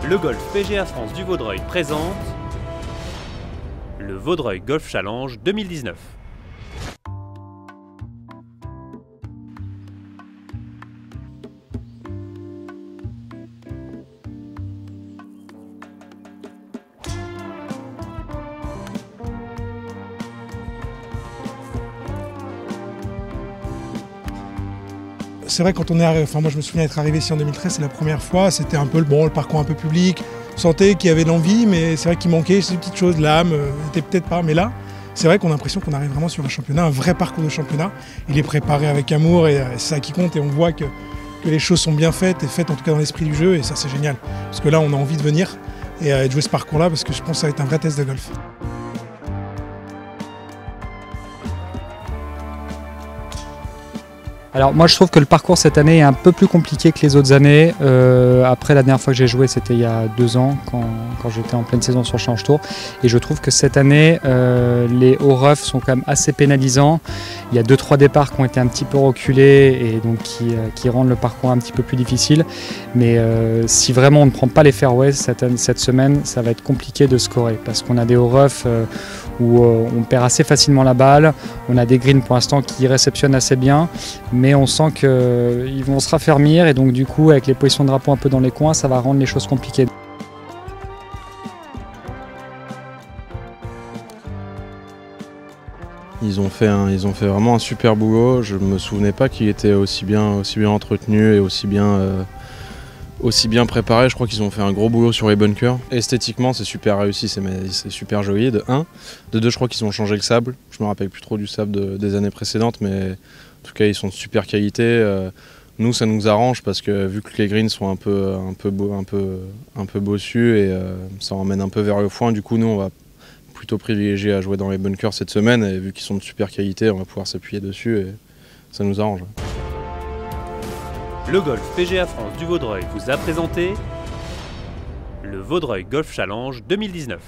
Le Golf PGA France du Vaudreuil présente le Vaudreuil Golf Challenge 2019. C'est vrai quand on est arrivé, moi je me souviens être arrivé ici en 2013, c'est la première fois, c'était un peu le parcours un peu public, on sentait qu'il y avait de l'envie, mais c'est vrai qu'il manquait ces petites choses, l'âme était peut-être pas, mais là c'est vrai qu'on a l'impression qu'on arrive vraiment sur un championnat, un vrai parcours de championnat. Il est préparé avec amour et c'est ça qui compte, et on voit que les choses sont bien faites, et faites en tout cas dans l'esprit du jeu, et ça c'est génial, parce que là on a envie de venir et de jouer ce parcours-là, parce que je pense que ça va être un vrai test de golf. Alors moi je trouve que le parcours cette année est un peu plus compliqué que les autres années. Après la dernière fois que j'ai joué c'était il y a 2 ans quand j'étais en pleine saison sur Challenge Tour. Et je trouve que cette année les hauts roughs sont quand même assez pénalisants. Il y a 2-3 départs qui ont été un petit peu reculés et donc qui rendent le parcours un petit peu plus difficile. Mais si vraiment on ne prend pas les fairways cette semaine, ça va être compliqué de scorer parce qu'on a des hauts roughs où on perd assez facilement la balle. On a des greens pour l'instant qui réceptionnent assez bien. Mais on sent qu'ils vont se raffermir et donc du coup avec les positions de drapeau un peu dans les coins ça va rendre les choses compliquées. Ils ont fait vraiment un super boulot. Je ne me souvenais pas qu'il était aussi bien entretenu et aussi bien préparé. Je crois qu'ils ont fait un gros boulot sur les bunkers. Esthétiquement c'est super réussi, c'est super joli de 1. De 2 je crois qu'ils ont changé le sable. Je me rappelle plus trop du sable des années précédentes, mais en tout cas ils sont de super qualité. Nous ça nous arrange parce que vu que les greens sont un peu bossus et ça emmène un peu vers le foin, du coup nous on va plutôt privilégier à jouer dans les bunkers cette semaine, et vu qu'ils sont de super qualité on va pouvoir s'appuyer dessus et ça nous arrange. Le Golf PGA France du Vaudreuil vous a présenté le Vaudreuil Golf Challenge 2019.